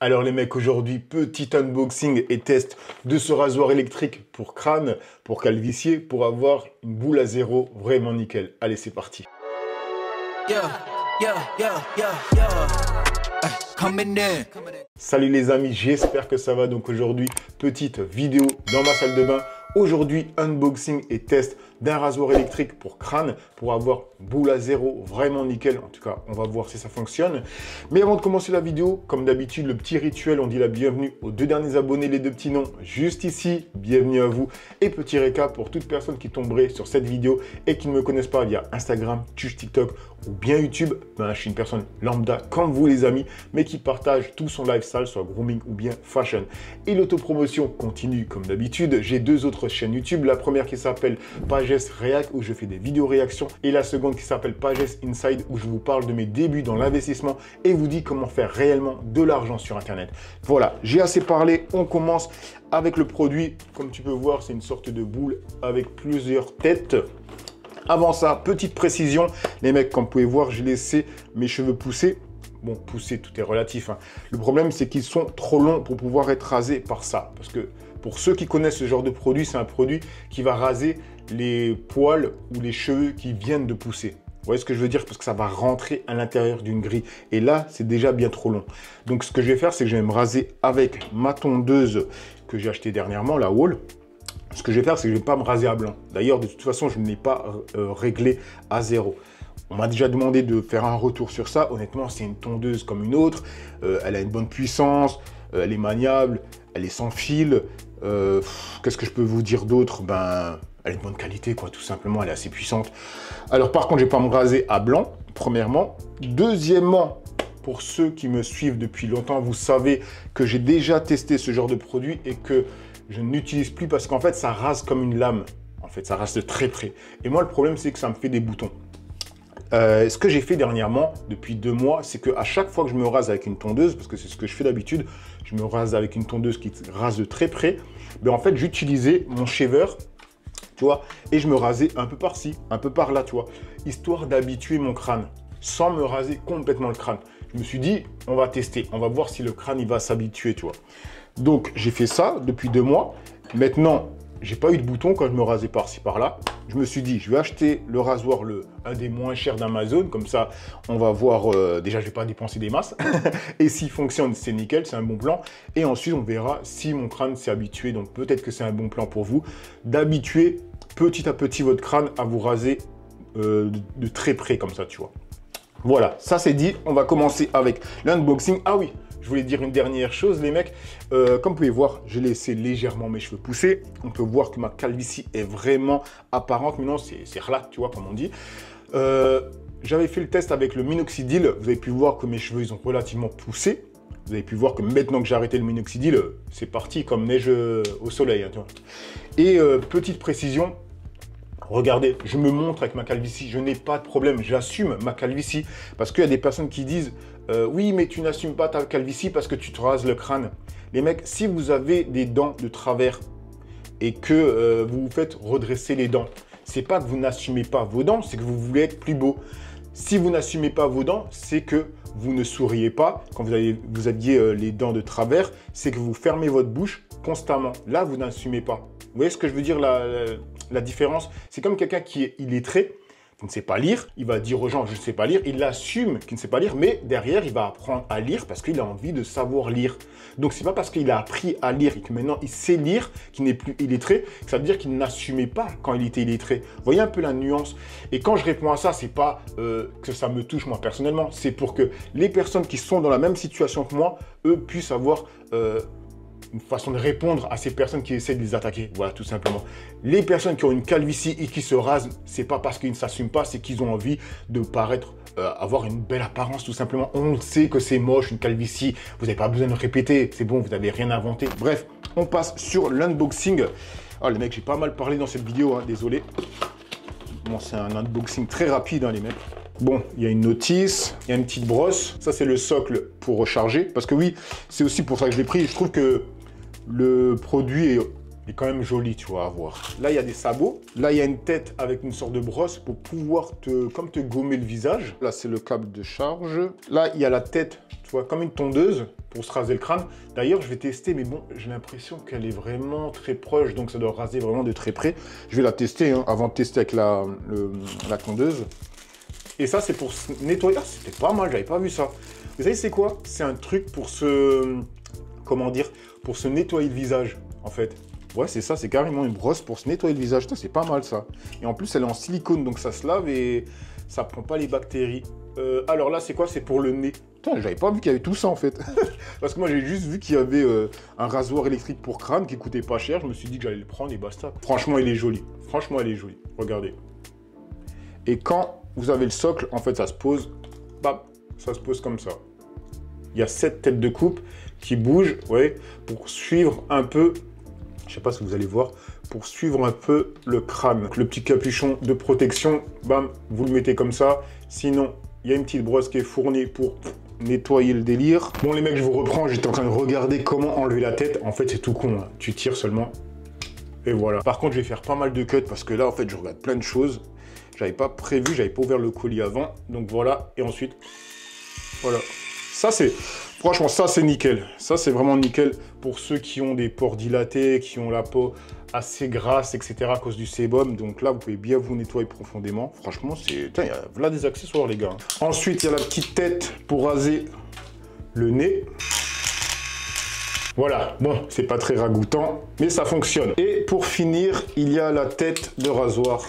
Alors les mecs, aujourd'hui, petit unboxing et test de ce rasoir électrique pour crâne, pour calvitie, pour avoir une boule à zéro vraiment nickel. Allez, c'est parti. Salut les amis, j'espère que ça va. Donc aujourd'hui, petite vidéo dans ma salle de bain. Aujourd'hui, unboxing et test d'un rasoir électrique pour crâne, pour avoir boule à zéro, vraiment nickel. En tout cas, on va voir si ça fonctionne. Mais avant de commencer la vidéo, comme d'habitude, le petit rituel, on dit la bienvenue aux deux derniers abonnés, les deux petits noms, juste ici. Bienvenue à vous. Et petit récap pour toute personne qui tomberait sur cette vidéo et qui ne me connaissent pas via Instagram, Twitch, TikTok ou bien YouTube. Ben, je suis une personne lambda comme vous les amis, mais qui partage tout son lifestyle, soit grooming ou bien fashion. Et l'autopromotion continue comme d'habitude. J'ai deux autres chaînes YouTube. La première qui s'appelle Pages React où je fais des vidéos réactions et la seconde qui s'appelle Pages Inside où je vous parle de mes débuts dans l'investissement et vous dis comment faire réellement de l'argent sur Internet. Voilà, j'ai assez parlé. On commence avec le produit. Comme tu peux voir, c'est une sorte de boule avec plusieurs têtes. Avant ça, petite précision, les mecs, comme vous pouvez voir, j'ai laissé mes cheveux pousser. Bon, pousser, tout est relatif, hein. Le problème, c'est qu'ils sont trop longs pour pouvoir être rasés par ça. Parce que pour ceux qui connaissent ce genre de produit, c'est un produit qui va raser les poils ou les cheveux qui viennent de pousser. Vous voyez ce que je veux dire? Parce que ça va rentrer à l'intérieur d'une grille. Et là, c'est déjà bien trop long. Donc, ce que je vais faire, c'est que je vais me raser avec ma tondeuse que j'ai achetée dernièrement, la Wall. Ce que je vais faire, c'est que je ne vais pas me raser à blanc. D'ailleurs, de toute façon, je ne l'ai pas réglé à zéro. On m'a déjà demandé de faire un retour sur ça. Honnêtement, c'est une tondeuse comme une autre. Elle a une bonne puissance, elle est maniable, elle est sans fil. Qu'est-ce que je peux vous dire d'autre? Ben, elle est de bonne qualité, quoi, tout simplement. Elle est assez puissante. Alors, par contre, je ne vais pas me raser à blanc, premièrement. Deuxièmement, pour ceux qui me suivent depuis longtemps, vous savez que j'ai déjà testé ce genre de produit et que je n'utilise plus parce qu'en fait, ça rase comme une lame. En fait, ça rase de très près. Et moi, le problème, c'est que ça me fait des boutons. Ce que j'ai fait dernièrement, depuis 2 mois, c'est qu'à chaque fois que je me rase avec une tondeuse, parce que c'est ce que je fais d'habitude, je me rase avec une tondeuse qui rase de très près, ben en fait, j'utilisais mon shaver, tu vois, et je me rasais un peu par-ci, un peu par-là, tu vois, histoire d'habituer mon crâne, sans me raser complètement le crâne. Je me suis dit, on va tester, on va voir si le crâne, il va s'habituer, tu vois. Donc, j'ai fait ça depuis 2 mois. Maintenant, j'ai pas eu de bouton quand je me rasais par-ci, par-là. Je me suis dit, je vais acheter le rasoir, un des moins chers d'Amazon. Comme ça, on va voir. Déjà, je vais pas dépenser des masses. Et s'il fonctionne, c'est nickel, c'est un bon plan. Et ensuite, on verra si mon crâne s'est habitué. Donc, peut-être que c'est un bon plan pour vous d'habituer petit à petit votre crâne à vous raser de très près, comme ça, tu vois. Voilà, ça c'est dit. On va commencer avec l'unboxing. Ah oui, je voulais dire une dernière chose, les mecs. Comme vous pouvez voir, j'ai laissé légèrement mes cheveux pousser. On peut voir que ma calvitie est vraiment apparente. Mais non, c'est relâche, tu vois, comme on dit. J'avais fait le test avec le minoxidil. Vous avez pu voir que mes cheveux, ils ont relativement poussé. Vous avez pu voir que maintenant que j'ai arrêté le minoxidil, c'est parti comme neige au soleil. Hein, tu vois. Et petite précision. Regardez, je me montre avec ma calvitie, je n'ai pas de problème, j'assume ma calvitie. Parce qu'il y a des personnes qui disent oui, mais tu n'assumes pas ta calvitie parce que tu te rases le crâne. Les mecs, si vous avez des dents de travers et que vous vous faites redresser les dents, c'est pas que vous n'assumez pas vos dents, c'est que vous voulez être plus beau. Si vous n'assumez pas vos dents, c'est que vous ne souriez pas. Quand vous aviez les dents de travers, c'est que vous fermez votre bouche constamment. Là, vous n'assumez pas. Vous voyez ce que je veux dire, la différence? C'est comme quelqu'un qui est illettré, qui ne sait pas lire. Il va dire aux gens, je ne sais pas lire. Il assume qu'il ne sait pas lire, mais derrière, il va apprendre à lire parce qu'il a envie de savoir lire. Donc, ce n'est pas parce qu'il a appris à lire et que maintenant, il sait lire, qu'il n'est plus illettré, que ça veut dire qu'il n'assumait pas quand il était illettré. Vous voyez un peu la nuance? Et quand je réponds à ça, ce n'est pas que ça me touche moi personnellement. C'est pour que les personnes qui sont dans la même situation que moi, eux, puissent avoir une façon de répondre à ces personnes qui essaient de les attaquer. Voilà, tout simplement. Les personnes qui ont une calvitie et qui se rasent, c'est pas parce qu'ils ne s'assument pas, c'est qu'ils ont envie de paraître, avoir une belle apparence, tout simplement. On sait que c'est moche, une calvitie. Vous n'avez pas besoin de répéter. C'est bon, vous n'avez rien inventé. Bref, on passe sur l'unboxing. Oh, les mecs, j'ai pas mal parlé dans cette vidéo, hein, désolé. Bon, c'est un unboxing très rapide, hein, les mecs. Bon, il y a une notice, il y a une petite brosse. Ça, c'est le socle pour recharger. Parce que oui, c'est aussi pour ça que je l'ai pris. Je trouve que le produit est quand même joli, tu vois, à voir. Là, il y a des sabots. Là, il y a une tête avec une sorte de brosse pour pouvoir te gommer le visage. Là, c'est le câble de charge. Là, il y a la tête tu vois, comme une tondeuse pour se raser le crâne. D'ailleurs, je vais tester, mais bon, j'ai l'impression qu'elle est vraiment très proche, donc ça doit raser vraiment de très près. Je vais la tester hein, avant de tester avec la tondeuse. Et ça, c'est pour se nettoyer. Ah, c'était pas mal, j'avais pas vu ça. Vous savez, c'est quoi? C'est un truc pour se... Comment dire? Pour se nettoyer le visage, en fait. Ouais, c'est ça, c'est carrément une brosse pour se nettoyer le visage. C'est pas mal, ça. Et en plus, elle est en silicone, donc ça se lave et ça prend pas les bactéries. Alors là, c'est quoi? C'est pour le nez. Putain, j'avais pas vu qu'il y avait tout ça, en fait. Parce que moi, j'ai juste vu qu'il y avait un rasoir électrique pour crâne qui coûtait pas cher. Je me suis dit que j'allais le prendre et basta. Franchement, il est joli. Franchement, il est joli. Regardez. Et quand vous avez le socle, en fait, ça se pose, bam, ça se pose comme ça. Il y a 7 têtes de coupe qui bougent, ouais, pour suivre un peu, je sais pas si vous allez voir, pour suivre un peu le crâne. Le petit capuchon de protection, bam, vous le mettez comme ça. Sinon, il y a une petite brosse qui est fournie pour nettoyer le délire. Bon, les mecs, je vous reprends, j'étais en train de regarder comment enlever la tête. En fait, c'est tout con, hein. Tu tires seulement. Et voilà. Par contre, je vais faire pas mal de cuts parce que là, en fait, je regarde plein de choses. J'avais pas prévu, j'avais pas ouvert le colis avant. Donc voilà, et ensuite, voilà. Ça, c'est... Franchement, ça, c'est nickel. Ça, c'est vraiment nickel pour ceux qui ont des pores dilatés, qui ont la peau assez grasse, etc. à cause du sébum. Donc là, vous pouvez bien vous nettoyer profondément. Franchement, c'est... Il y a là des accessoires, les gars. Ensuite, il y a la petite tête pour raser le nez. Voilà, bon, c'est pas très ragoûtant, mais ça fonctionne. Et pour finir, il y a la tête de rasoir.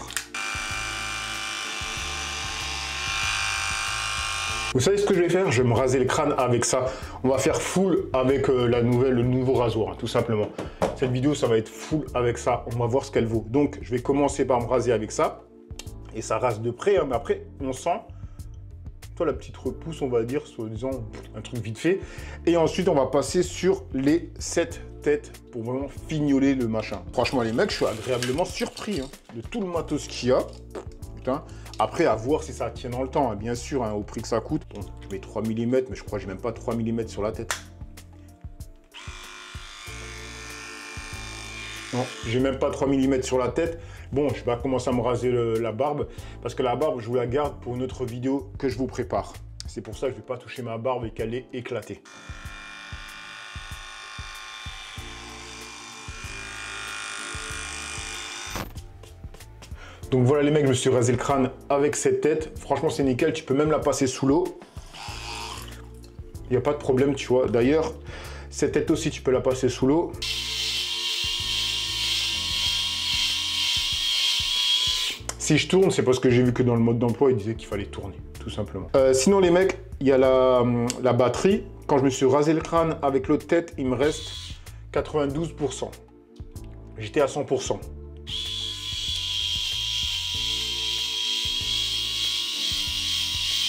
Vous savez ce que je vais faire? Je vais me raser le crâne avec ça. On va faire full avec le nouveau rasoir, hein, tout simplement. Cette vidéo, ça va être full avec ça. On va voir ce qu'elle vaut. Donc, je vais commencer par me raser avec ça. Et ça rase de près, hein, mais après, on sent... Toi, la petite repousse, on va dire, soi-disant, un truc vite fait. Et ensuite, on va passer sur les 7 têtes pour vraiment fignoler le machin. Franchement, les mecs, je suis agréablement surpris hein, de tout le matos qu'il y a. Putain. Après, à voir si ça tient dans le temps, hein, bien sûr, hein, au prix que ça coûte. Bon, je mets 3 mm, mais je crois que j'ai même pas 3 mm sur la tête. Non, j'ai même pas 3 mm sur la tête. Bon, je vais commencer à me raser la barbe, parce que la barbe, je vous la garde pour une autre vidéo que je vous prépare. C'est pour ça que je ne vais pas toucher ma barbe et qu'elle est éclatée. Donc voilà les mecs, je me suis rasé le crâne avec cette tête. Franchement, c'est nickel. Tu peux même la passer sous l'eau. Il n'y a pas de problème, tu vois. D'ailleurs, cette tête aussi, tu peux la passer sous l'eau. Si je tourne, c'est parce que j'ai vu que dans le mode d'emploi, il disait qu'il fallait tourner, tout simplement. Sinon, les mecs, il y a la batterie. Quand je me suis rasé le crâne avec l'autre tête, il me reste 92%. J'étais à 100%.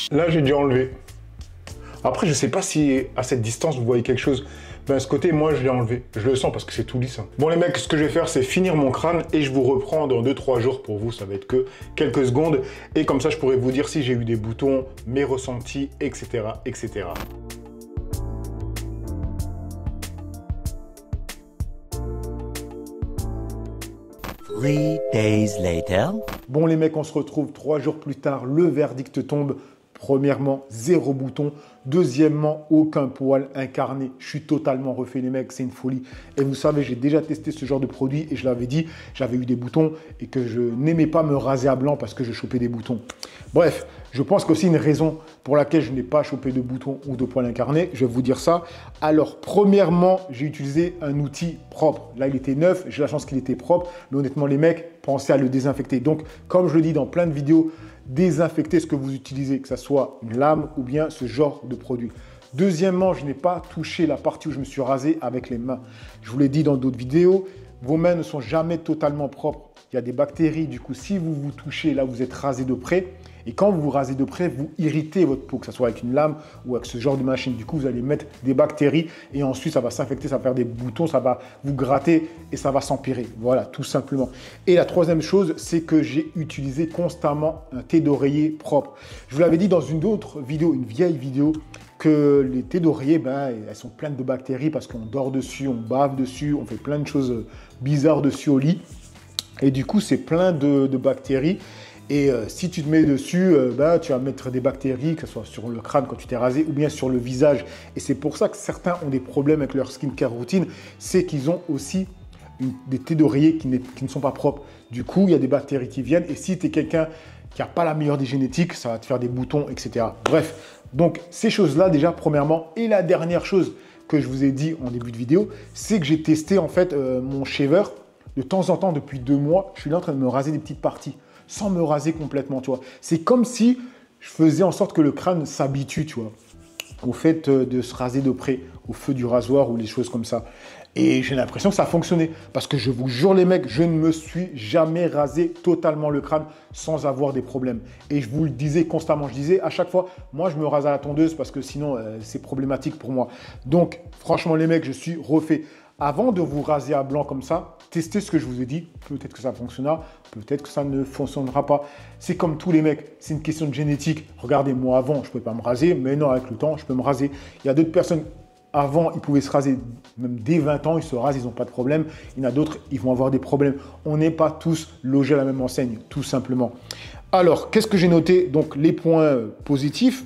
Là, j'ai déjà enlevé. Après, je ne sais pas si à cette distance, vous voyez quelque chose. Ben, ce côté, moi, je l'ai enlevé. Je le sens parce que c'est tout lisse. Hein. Bon, les mecs, ce que je vais faire, c'est finir mon crâne et je vous reprends dans 2-3 jours. Pour vous, ça va être que quelques secondes. Et comme ça, je pourrais vous dire si j'ai eu des boutons, mes ressentis, etc., etc. Three days later. Bon, les mecs, on se retrouve 3 jours plus tard. Le verdict tombe. Premièrement, 0 bouton. Deuxièmement, aucun poil incarné. Je suis totalement refait, les mecs, c'est une folie. Et vous savez, j'ai déjà testé ce genre de produit et je l'avais dit, j'avais eu des boutons et que je n'aimais pas me raser à blanc parce que je chopais des boutons. Bref, je pense qu'aussi une raison pour laquelle je n'ai pas chopé de boutons ou de poils incarnés, je vais vous dire ça. Alors, premièrement, j'ai utilisé un outil propre. Là, il était neuf, j'ai la chance qu'il était propre. Mais honnêtement, les mecs, pensez à le désinfecter. Donc, comme je le dis dans plein de vidéos, désinfectez ce que vous utilisez, que ce soit une lame ou bien ce genre de produit. Deuxièmement, je n'ai pas touché la partie où je me suis rasé avec les mains. Je vous l'ai dit dans d'autres vidéos, vos mains ne sont jamais totalement propres. Il y a des bactéries, du coup, si vous vous touchez, là, vous êtes rasé de près. Et quand vous vous rasez de près, vous irritez votre peau, que ce soit avec une lame ou avec ce genre de machine. Du coup, vous allez mettre des bactéries et ensuite, ça va s'infecter, ça va faire des boutons, ça va vous gratter et ça va s'empirer. Voilà, tout simplement. Et la troisième chose, c'est que j'ai utilisé constamment un thé d'oreiller propre. Je vous l'avais dit dans une autre vidéo, une vieille vidéo, que les thés d'oreiller, ben, elles sont pleines de bactéries parce qu'on dort dessus, on bave dessus, on fait plein de choses bizarres dessus au lit. Et du coup, c'est plein de bactéries. Et si tu te mets dessus, tu vas mettre des bactéries, que ce soit sur le crâne quand tu t'es rasé ou bien sur le visage. Et c'est pour ça que certains ont des problèmes avec leur skincare routine, c'est qu'ils ont aussi des têtes d'oreiller qui ne sont pas propres. Du coup, il y a des bactéries qui viennent. Et si tu es quelqu'un qui n'a pas la meilleure des génétiques, ça va te faire des boutons, etc. Bref, donc ces choses-là déjà, premièrement. Et la dernière chose que je vous ai dit en début de vidéo, c'est que j'ai testé en fait mon shaver. De temps en temps, depuis 2 mois, je suis là en train de me raser des petites parties, sans me raser complètement, tu vois. C'est comme si je faisais en sorte que le crâne s'habitue, tu vois, au fait de se raser de près, au feu du rasoir ou des choses comme ça. Et j'ai l'impression que ça a fonctionné. Parce que je vous jure les mecs, je ne me suis jamais rasé totalement le crâne sans avoir des problèmes. Et je vous le disais constamment. Je disais à chaque fois, moi je me rase à la tondeuse parce que sinon c'est problématique pour moi. Donc franchement les mecs, je suis refait. Avant de vous raser à blanc comme ça, testez ce que je vous ai dit. Peut-être que ça fonctionnera, peut-être que ça ne fonctionnera pas. C'est comme tous les mecs, c'est une question de génétique. Regardez, moi avant, je ne pouvais pas me raser. Mais non, avec le temps, je peux me raser. Il y a d'autres personnes... Avant, ils pouvaient se raser, même dès 20 ans, ils se rasent, ils n'ont pas de problème. Il y en a d'autres, ils vont avoir des problèmes. On n'est pas tous logés à la même enseigne, tout simplement. Alors, qu'est-ce que j'ai noté? Donc, les points positifs,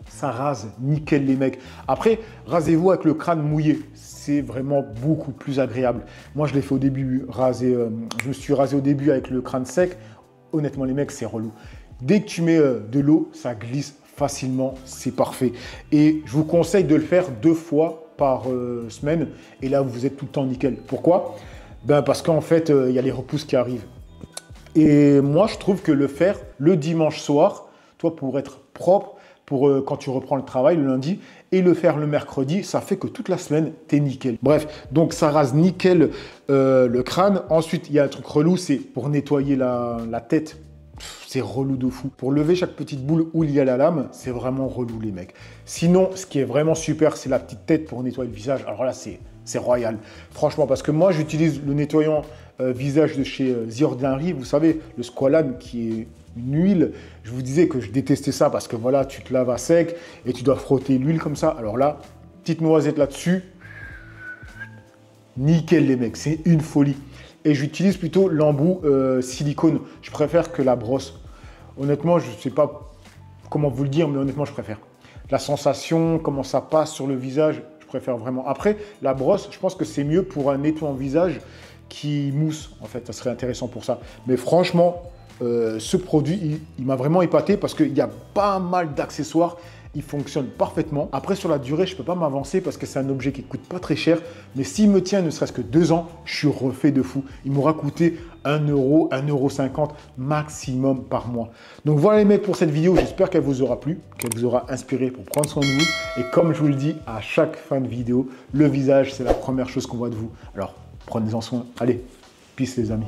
ça rase nickel les mecs. Après, rasez-vous avec le crâne mouillé. C'est vraiment beaucoup plus agréable. Moi, je l'ai fait au début, je me suis rasé au début avec le crâne sec. Honnêtement, les mecs, c'est relou. Dès que tu mets de l'eau, ça glisse facilement, c'est parfait. Et je vous conseille de le faire 2 fois par semaine. Et là, vous êtes tout le temps nickel. Pourquoi? Parce qu'en fait, il y a les repousses qui arrivent. Et moi, je trouve que le faire le dimanche soir, toi, pour être propre, pour quand tu reprends le travail le lundi, et le faire le mercredi, ça fait que toute la semaine, tu es nickel. Bref, donc ça rase nickel le crâne. Ensuite, il y a un truc relou, c'est pour nettoyer la tête. C'est relou de fou. Pour lever chaque petite boule où il y a la lame, c'est vraiment relou les mecs. Sinon, ce qui est vraiment super, c'est la petite tête pour nettoyer le visage. Alors là, c'est royal. Franchement, parce que moi, j'utilise le nettoyant visage de chez The Ordinary. Vous savez, le Squalane qui est une huile. Je vous disais que je détestais ça parce que voilà, tu te laves à sec et tu dois frotter l'huile comme ça. Alors là, petite noisette là-dessus. Nickel les mecs, c'est une folie. Et j'utilise plutôt l'embout silicone. Je préfère que la brosse. Honnêtement, je ne sais pas comment vous le dire, mais honnêtement, je préfère. La sensation, comment ça passe sur le visage, je préfère vraiment. Après, la brosse, je pense que c'est mieux pour un nettoyant visage qui mousse. En fait, ça serait intéressant pour ça. Mais franchement, ce produit, il m'a vraiment épaté parce qu'il y a pas mal d'accessoires. Il fonctionne parfaitement. Après, sur la durée, je ne peux pas m'avancer parce que c'est un objet qui ne coûte pas très cher. Mais s'il me tient ne serait-ce que 2 ans, je suis refait de fou. Il m'aura coûté 1 €, 1,50 € maximum par mois. Donc voilà les mecs pour cette vidéo. J'espère qu'elle vous aura plu, qu'elle vous aura inspiré pour prendre soin de vous. Et comme je vous le dis à chaque fin de vidéo, le visage, c'est la première chose qu'on voit de vous. Alors, prenez-en soin. Allez, peace les amis.